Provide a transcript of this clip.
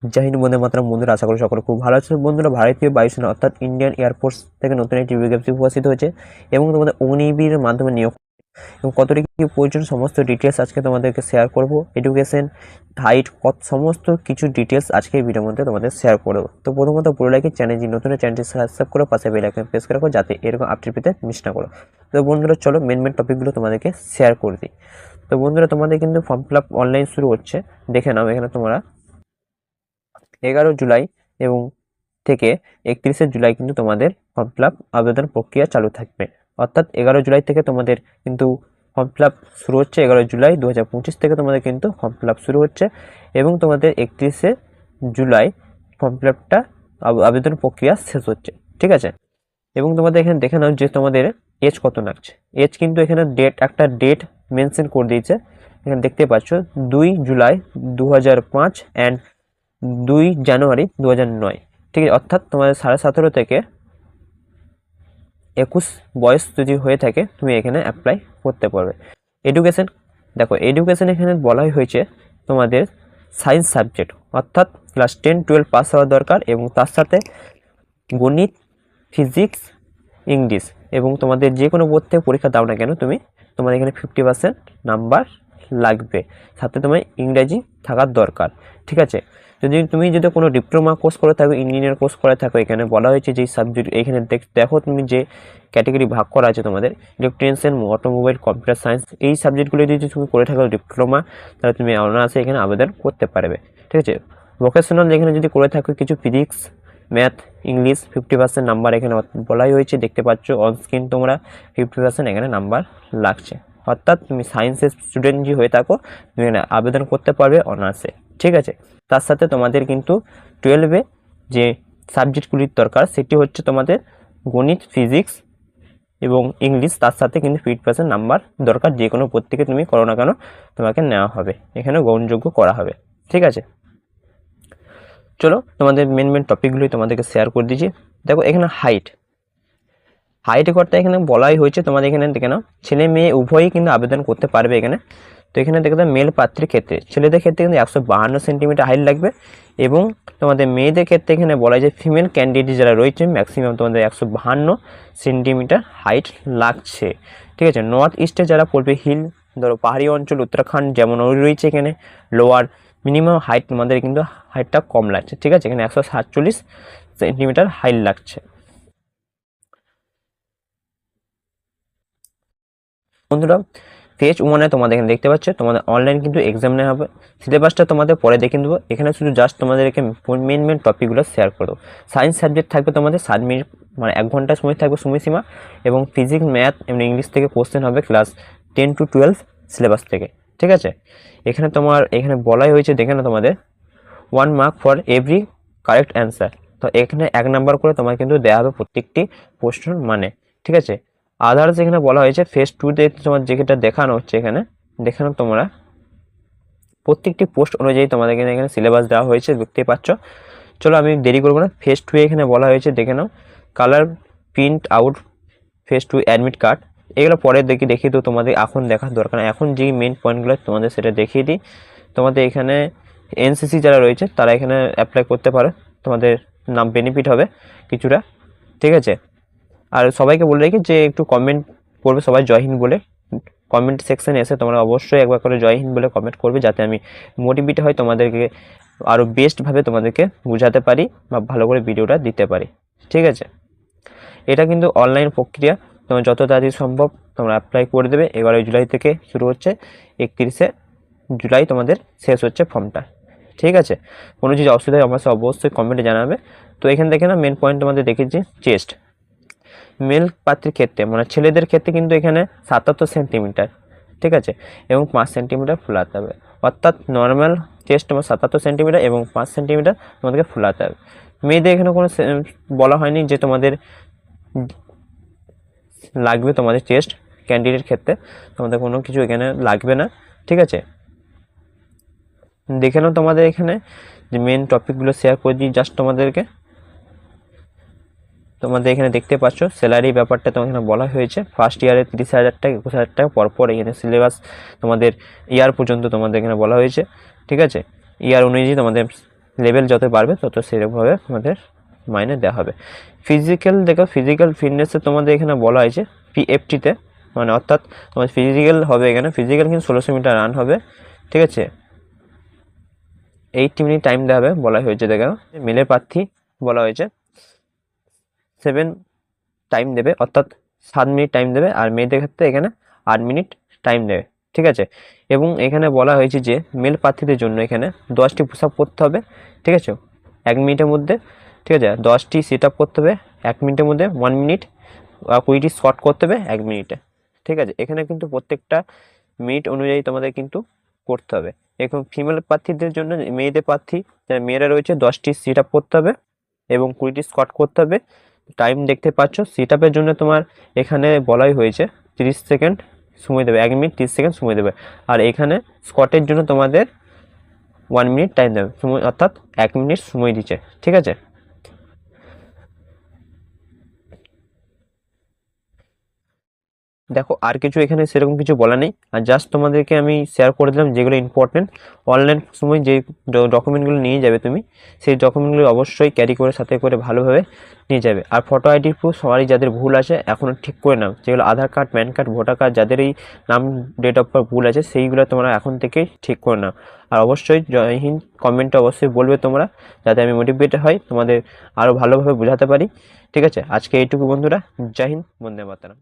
জয় হিন্দ, বন্দে মাতরম। বন্ধুরা, আশা করি সকলে খুব ভালো আছেন। বন্ধুরা, ভারতীয় বায়ুসেনা অর্থাৎ ইন্ডিয়ান এয়ারফোর্স থেকে নতুন একটি বিজ্ঞপ্তি প্রকাশিত হয়েছে এবং তোমাদের অগ্নিবীর মাধ্যমে নিয়োগ এবং কতটি কি প্রয়োজন সমস্ত ডিটেলস আজকে তোমাদেরকে শেয়ার করব। এডুকেশন, হাইট, কত সমস্ত কিছু ডিটেলস আজকে এই ভিডিওর মধ্যে তোমাদের শেয়ার করব। তো প্রথমত পুরো লাইকে চ্যানেলটি নতুন, চ্যানেলটি সাবস্ক্রাইব করো, পাশে বেল আইকন প্রেস করে রাখো যাতে এরকম আপডেট পেতে মিস না করো। তো বন্ধুরা, চলো মেন টপিকগুলো তোমাদেরকে শেয়ার করে দিই। তো বন্ধুরা, তোমাদের কিন্তু ফর্ম ফিল আপ অনলাইন শুরু হচ্ছে। দেখে নাও, এখানে তোমরা 11 জুলাই এবং থেকে 31শে জুলাই কিন্তু তোমাদের ফর্ম ফিল আপ আবেদন প্রক্রিয়া চালু থাকবে। অর্থাৎ 11 জুলাই থেকে তোমাদের কিন্তু ফর্ম ফিল আপ শুরু হচ্ছে। 11 জুলাই 2025 থেকে তোমাদের কিন্তু ফর্ম ফিল আপ শুরু হচ্ছে এবং তোমাদের 31শে জুলাই ফর্ম ফিল আপটা আবেদন প্রক্রিয়া শেষ হচ্ছে। ঠিক আছে, এবং তোমাদের এখানে দেখে নাও যে তোমাদের এজ কত লাগছে। এজ কিন্তু এখানে একটা ডেট মেনশন করে দিয়েছে। এখানে দেখতে পাচ্ছ 2 জুলাই 2005 অ্যান্ড 2 জানুয়ারি 2009। ঠিক আছে, অর্থাৎ তোমাদের 17.5 থেকে 21 বয়স যদি হয়ে থাকে তুমি এখানে অ্যাপ্লাই করতে পারবে। এডুকেশন, দেখো এডুকেশন এখানে বলাই হয়েছে তোমাদের সায়েন্স সাবজেক্ট, অর্থাৎ ক্লাস 10, 12 পাস হওয়া দরকার এবং তার সাথে গণিত, ফিজিক্স, ইংলিশ এবং তোমাদের যে কোনো বোর্ড থেকে পরীক্ষা দাও না কেন তোমাদের এখানে 50% নাম্বার লাগবে। সাথে তোমার ইংরাজি থাকার দরকার। ঠিক আছে, তুমি যদি কোনো ডিপ্লোমা কোর্স করে থাকো, ইঞ্জিনিয়ার কোর্স করে থাকো, এখানে বলা হয়েছে যে সাবজেক্ট এখানে দেখো তুমি যে ক্যাটাগরি ভাগ করা আছে তোমাদের ইলেকট্রিশিয়ান, অটোমোবাইল, কম্পিউটার সায়েন্স, এই সাবজেক্টগুলো যদি তুমি করে থাকো ডিপ্লোমা, তাহলে তুমি অনার্সে এখানে আবেদন করতে পারবে। ঠিক আছে, ভোকেশনাল এখানে যদি করে থাকো কিছু ফিজিক্স, ম্যাথ, ইংলিশ, 50% নাম্বার এখানে বলাই হয়েছে। দেখতে পাচ্ছ অন স্ক্রিন তোমরা 50% এখানে নাম্বার লাগছে। অর্থাৎ তুমি সায়েন্সের স্টুডেন্ট যে হয়ে থাকো তুমি এখানে আবেদন করতে পারবে অনার্সে। ঠিক আছে, তার সাথে তোমাদের কিন্তু 12-এ যে সাবজেক্টগুলির দরকার সেটি হচ্ছে তোমাদের গণিত, ফিজিক্স এবং ইংলিশ, তার সাথে কিন্তু 50% নাম্বার দরকার। যে কোনো প্রত্যেকে তুমি করো না কেন তোমাকে নেওয়া হবে, এখানে গ্রহণযোগ্য করা হবে। ঠিক আছে, চলো তোমাদের মেন টপিকগুলোই তোমাদেরকে শেয়ার করে দিচ্ছি। দেখো এখানে হাইট করতে এখানে বলাই হয়েছে তোমাদের এখানে দেখে নাও, ছেলে মেয়ে উভয়ই কিন্তু আবেদন করতে পারবে এখানে। তো এখানে দেখতে মেল প্রার্থীর ক্ষেত্রে ছেলেদের ক্ষেত্রে কিন্তু 152 সেন্টিমিটার হাইট লাগবে এবং তোমাদের মেয়েদের ক্ষেত্রে এখানে বলা যায় ফিমেল ক্যান্ডিডেট যারা রয়েছে ম্যাক্সিমাম তোমাদের 152 সেন্টিমিটার হাইট লাগছে। ঠিক আছে, নর্থ ইস্টে যারা পড়বে হিল, ধরো পাহাড়ি অঞ্চল উত্তরাখণ্ড যেমন রয়েছে, এখানে লোয়ার মিনিমাম হাইট তোমাদের কিন্তু হাইটটা কম লাগছে। ঠিক আছে, এখানে 147 সেন্টিমিটার হাইট লাগছে। বন্ধুরা, ফেজ 1-এ তোমাদের এখানে দেখতে পাচ্ছ তোমাদের অনলাইন কিন্তু এক্সাম নেওয়া হবে। সিলেবাসটা তোমাদের পরে দেখে দেবো, এখানে শুধু জাস্ট তোমাদেরকে মেন টপিকগুলো শেয়ার করো। সায়েন্স সাবজেক্ট থাকবে তোমাদের 7 মিনিট, মানে 1 ঘন্টা সময় থাকবে সময়সীমা, এবং ফিজিক্স, ম্যাথ এবং ইংলিশ থেকে কোশ্চেন হবে ক্লাস 10 to 12 সিলেবাস থেকে। ঠিক আছে, এখানে বলাই হয়েছে দেখে না তোমাদের 1 mark for every correct answer. তো এখানে 1 নাম্বার করে তোমার কিন্তু দেওয়া হবে প্রত্যেকটি প্রশ্নের মানে। ঠিক আছে, আদার্স এখানে বলা হয়েছে ফেজ 2-তে তোমার যেটা দেখানো হচ্ছে এখানে দেখানো তোমরা প্রত্যেকটি পোস্ট অনুযায়ী তোমাদের এখানে সিলেবাস দেওয়া হয়েছে, দেখতে পাচ্ছ। চলো আমি দেরি করবো না, ফেজ 2 এখানে বলা হয়েছে দেখে নাও colour print out phase 2 admit card. এগুলো পরে দেখিয়ে দিও, তোমাদের এখন দেখার দরকার না। এখন যে মেন পয়েন্টগুলো তোমাদের সেটা দেখিয়ে দিই। তোমাদের এখানে এনসিসি যারা রয়েছে তারা এখানে অ্যাপ্লাই করতে পারো, তোমাদের নাম বেনিফিট হবে কিছুটা। ঠিক আছে, আর সবাইকে বলে রাখি যে একটু কমেন্ট করবে সবাই জয় হিন্দ বলে। কমেন্ট সেকশনে এসে তোমরা অবশ্যই একবার করে জয় হিন্দ বলে কমেন্ট করবে, যাতে আমি মোটিভেট হয় তোমাদেরকে আরও বেস্টভাবে তোমাদেরকে বোঝাতে পারি বা ভালো করে ভিডিওটা দিতে পারি। ঠিক আছে, এটা কিন্তু অনলাইন প্রক্রিয়া, তোমরা যত তাড়াতাড়ি সম্ভব তোমরা অ্যাপ্লাই করে দেবে। 11 জুলাই থেকে শুরু হচ্ছে, 31শে জুলাই তোমাদের শেষ হচ্ছে ফর্মটা। ঠিক আছে, কোনো কিছু অসুবিধা হয় আমার অবশ্যই কমেন্টে জানাবে। তো এখান থেকে না মেন পয়েন্ট তোমাদের দেখেছি চেস্ট মেল প্রার্থীর ক্ষেত্রে, মানে ছেলেদের ক্ষেত্রে কিন্তু এখানে 77 সেন্টিমিটার। ঠিক আছে, এবং 5 সেন্টিমিটার ফুলাতে হবে। অর্থাৎ নর্মাল চেস্ট তোমার 77 সেন্টিমিটার এবং 5 সেন্টিমিটার তোমাদেরকে ফুলাতে হবে। মেয়েদের এখানে কোনো বলা হয়নি যে তোমাদের লাগবে তোমাদের চেস্ট ক্যান্ডিডেট ক্ষেত্রে, তোমাদের কোনো কিছু এখানে লাগবে না। ঠিক আছে, দেখে নাও তোমাদের এখানে যে মেন টপিকগুলো শেয়ার করে দিই জাস্ট তোমাদেরকে। তোমাদের এখানে দেখতে পাচ্ছ স্যালারি ব্যাপারটা তোমার এখানে বলা হয়েছে ফার্স্ট ইয়ারে 30,000 টাকা, 21,000 টাকা পরপর এখানে সিলেবাস তোমাদের ইয়ার পর্যন্ত তোমাদের এখানে বলা হয়েছে। ঠিক আছে, ইয়ার অনুযায়ী তোমাদের লেভেল যত বাড়বে তত সেরকমভাবে আমাদের মাইনে দেওয়া হবে। ফিজিক্যাল দেখো, ফিজিক্যাল ফিটনেসে তোমাদের এখানে বলা হয়েছে পিএফটিতে, মানে অর্থাৎ তোমার ফিজিক্যাল হবে এখানে, ফিজিক্যাল কিন্তু 1600 মিটার রান হবে, ঠিক আছে। 80 মিনিট টাইম দেওয়া হবে বলা হয়েছে। দেখো মেলের প্রার্থী বলা হয়েছে 7 টাইম দেবে, অর্থাৎ 7 মিনিট টাইম দেবে, আর মেয়েদের ক্ষেত্রে এখানে 8 মিনিট টাইম দেবে, ঠিক আছে। এবং এখানে বলা হয়েছে যে মেল প্রার্থীদের জন্য এখানে 10টি পুশ আপ করতে হবে, ঠিক আছে, 1 মিনিটের মধ্যে, ঠিক আছে। 10টি সিট আপ করতে হবে 1 মিনিটের মধ্যে, 1 মিনিট, আর 20টি শর্ট করতে হবে 1 মিনিটে, ঠিক আছে। এখানে কিন্তু প্রত্যেকটা মিনিট অনুযায়ী তোমাদের কিন্তু করতে হবে। এখন ফিমেল প্রার্থীদের জন্য, মেয়েদের প্রার্থী যারা মেয়েরা রয়েছে, 10টি সিট আপ করতে হবে এবং 20টি স্কোয়াট করতে হবে। টাইম দেখতে পাচ্ছ, সিট আপের জন্য তোমার এখানে বলাই হয়েছে 30 সেকেন্ড সময় দেবে, 1 মিনিট 30 সেকেন্ড সময় দেবে। আর এখানে স্কোয়াটের জন্য তোমাদের 1 মিনিট টাইম দেবে সময়, অর্থাৎ 1 মিনিট সময় দিচ্ছে, ঠিক আছে। দেখো আর কিছু এখানে সেরকম কিছু বলা নেই, আর জাস্ট তোমাদেরকে আমি শেয়ার করে দিলাম যেগুলো ইম্পর্টেন্ট। অনলাইন সময় যে ডকুমেন্টগুলো নিয়ে যাবে তুমি, সেই ডকুমেন্টগুলো অবশ্যই ক্যারি করে সাথে করে ভালোভাবে নিয়ে যাবে। আর ফটো আইডি প্রুফ সবারই যাদের ভুল আছে এখনও ঠিক করে নাও, যেগুলো Aadhaar card, PAN card, voter card যাদের এই নাম, ডেট অফ বার্থ ভুল আছে সেইগুলো তোমরা এখন থেকেই ঠিক করে নাও। আর অবশ্যই জয় হিন্দ কমেন্টে অবশ্যই বলবে তোমরা, যাতে আমি মোটিভেট হই, তোমাদের আরও ভালোভাবে বোঝাতে পারি, ঠিক আছে। আজকে এইটুকু বন্ধুরা, জয় হিন্দ, বন্দে মাতরম।